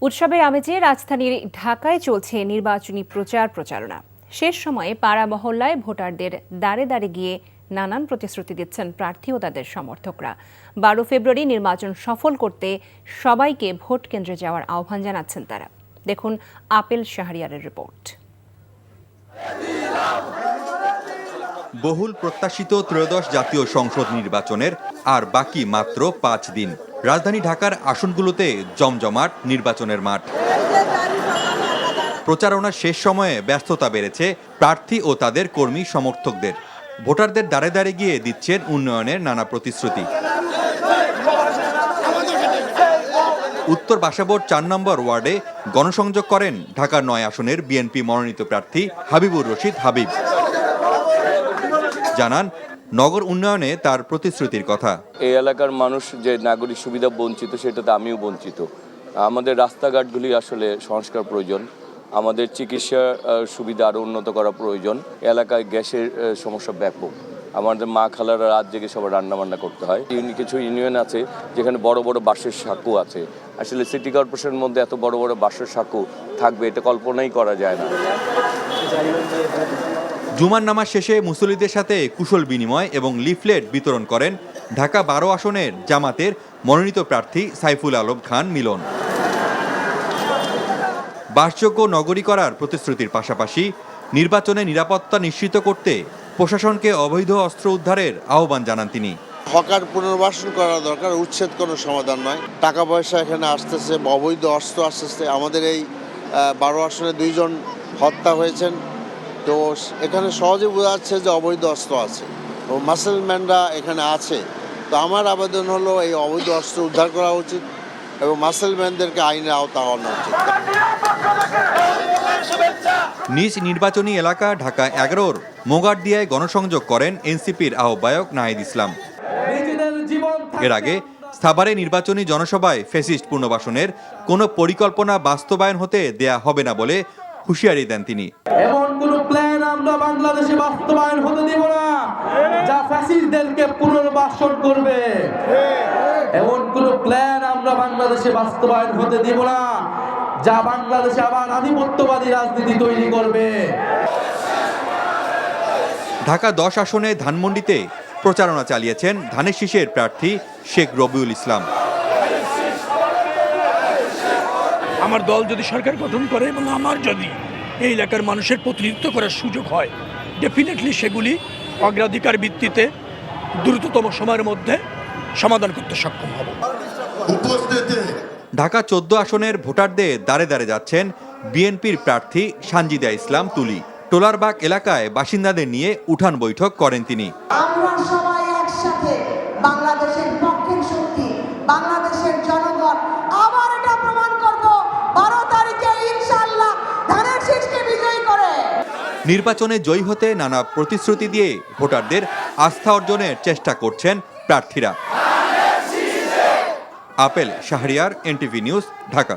উৎসবের আমেজে রাজধানীর ঢাকায় চলছে নির্বাচনী প্রচারণা। শেষ সময়ে পাড়া মহল্লায় ভোটারদের দাঁড়ে দাঁড়ে গিয়ে নানান প্রতিশ্রুতি দিচ্ছেন প্রার্থী ও তাদের সমর্থকরা। 12 ফেব্রুয়ারি নির্বাচন সফল করতে সবাইকে ভোট কেন্দ্রে যাওয়ার আহ্বান জানাচ্ছেন তারা। দেখুন আপেল শাহরিয়ারের রিপোর্ট। বহুল প্রত্যাশিত ত্রয়োদশ জাতীয় সংসদ নির্বাচনের আর বাকি মাত্র 5 দিন। রাজধানী ঢাকার আসনগুলোতে জমজমাট নির্বাচনের মাঠ। প্রচারণার শেষ সময়ে ব্যস্ততা বেড়েছে প্রার্থী ও তাদের কর্মী সমর্থকদের। ভোটারদের দাঁড়ে দাঁড়ে গিয়ে দিচ্ছেন উন্নয়নের নানা প্রতিশ্রুতি। উত্তর বাসাবোর 4 নম্বর ওয়ার্ডে গণসংযোগ করেন ঢাকার 9 আসনের বিএনপি মনোনীত প্রার্থী হাবিবুর রশিদ হাবিব। জানান নগর উন্নয়নে তার প্রতিশ্রুতির কথা। এই এলাকার মানুষ যে নাগরিক সুবিধা বঞ্চিত, সেটাতে আমিও বঞ্চিত। আমাদের রাস্তাঘাটগুলি আসলে সংস্কার প্রয়োজন, আমাদের চিকিৎসা সুবিধা আরও উন্নত করা প্রয়োজন। এলাকায় গ্যাসের সমস্যা ব্যাপক, আমাদের মা খালারা রাত জেগে সবার রান্নাবান্না করতে হয়। কিছু ইউনিয়ন আছে যেখানে বড় বড় বাঁশের সাঁকো আছে। আসলে সিটি কর্পোরেশনের মধ্যে এত বড় বড় বাঁশের সাঁকো থাকবে, এটা কল্পনাই করা যায় না। জুমার নামাজ শেষে মুসল্লিদের সাথে কুশল বিনিময় এবং লিফলেট বিতরণ করেন ঢাকা 12 আসনের জামাতের মনোনীত প্রার্থী সাইফুল আলম খান মিলন। বাসযোগ্য নগরী করার প্রতিশ্রুতির পাশাপাশি নির্বাচনে নিরাপত্তা নিশ্চিত করতে প্রশাসনকে অবৈধ অস্ত্র উদ্ধারের আহ্বান জানান তিনি। হকার পুনর্বাসন করা দরকার, উচ্ছেদ কোনো সমাধান নয়। টাকা পয়সা এখানে আসতেছে, অবৈধ অস্ত্র আসতেছে। আমাদের এই 12 আসনে 2 জন হত্যা হয়েছেন, তো এখানে সহজে বোঝা যাচ্ছে যে অবৈধ অস্ত্র আছে ও মাসেলম্যানরা এখানে আছে। তো আমার আবেদন হলো এই অবৈধ অস্ত্র উদ্ধার করা উচিত এবং মাসেলম্যানদেরকে আইনের আওতা আনা উচিত। নিজ নির্বাচনী এলাকা ঢাকা 11-র মোগারদিয়ায় গণসংযোগ করেন এনসিপির আহ্বায়ক নাহিদ ইসলাম। এর আগে সাভারে নির্বাচনী জনসভায় ফ্যাসিস্ট পুনর্বাসনের কোনো পরিকল্পনা বাস্তবায়ন হতে দেয়া হবে না বলে হুঁশিয়ারি দেন তিনি। এমন কোন প্ল্যান আমরা বাংলাদেশে বাস্তবায়ন হতে দেব না যা ফ্যাসিস্টদেরকে পুনর্বাসন করবে। এমন কোন প্ল্যান আমরা বাংলাদেশে বাস্তবায়ন হতে দেব না যা বাংলাদেশে আবার আধিপত্যবাদী রাজনীতি তৈরি করবে। ঢাকা 10 আসনে ধানমন্ডিতে প্রচারণা চালিয়েছেন ধানের শীষের প্রার্থী শেখ রবিউল ইসলাম। আমার দল যদি সরকার গঠন করে এবং আমার যদি এই এলাকার মানুষের প্রতিনিধিত্ব করার সুযোগ হয়, ডেফিনেটলি সেগুলি অগ্রাধিকার ভিত্তিতে দ্রুততম সময়ের মধ্যে সমাধান করতে সক্ষম হব। ঢাকা 14 আসনের ভোটারদের দাঁড়ে দাঁড়ে যাচ্ছেন বিএনপির প্রার্থী সানজিদা ইসলাম তুলি। টোলারবাগ এলাকায় বাসিন্দাদের নিয়ে উঠান বৈঠক করেন তিনি। আমরা সবাই একসাথে বাংলাদেশের পক্ষের শক্তি, বাংলাদেশের জনগণ আবার এটা প্রমাণ করব 12 তারিখে ইনশাআল্লাহ ধানের শীষকে বিজয়ী করে। নির্বাচনে জয়ী হতে নানা প্রতিশ্রুতি দিয়ে ভোটারদের আস্থা অর্জনের চেষ্টা করছেন প্রার্থীরা। Apple Shahriar, NTV news, Dhaka.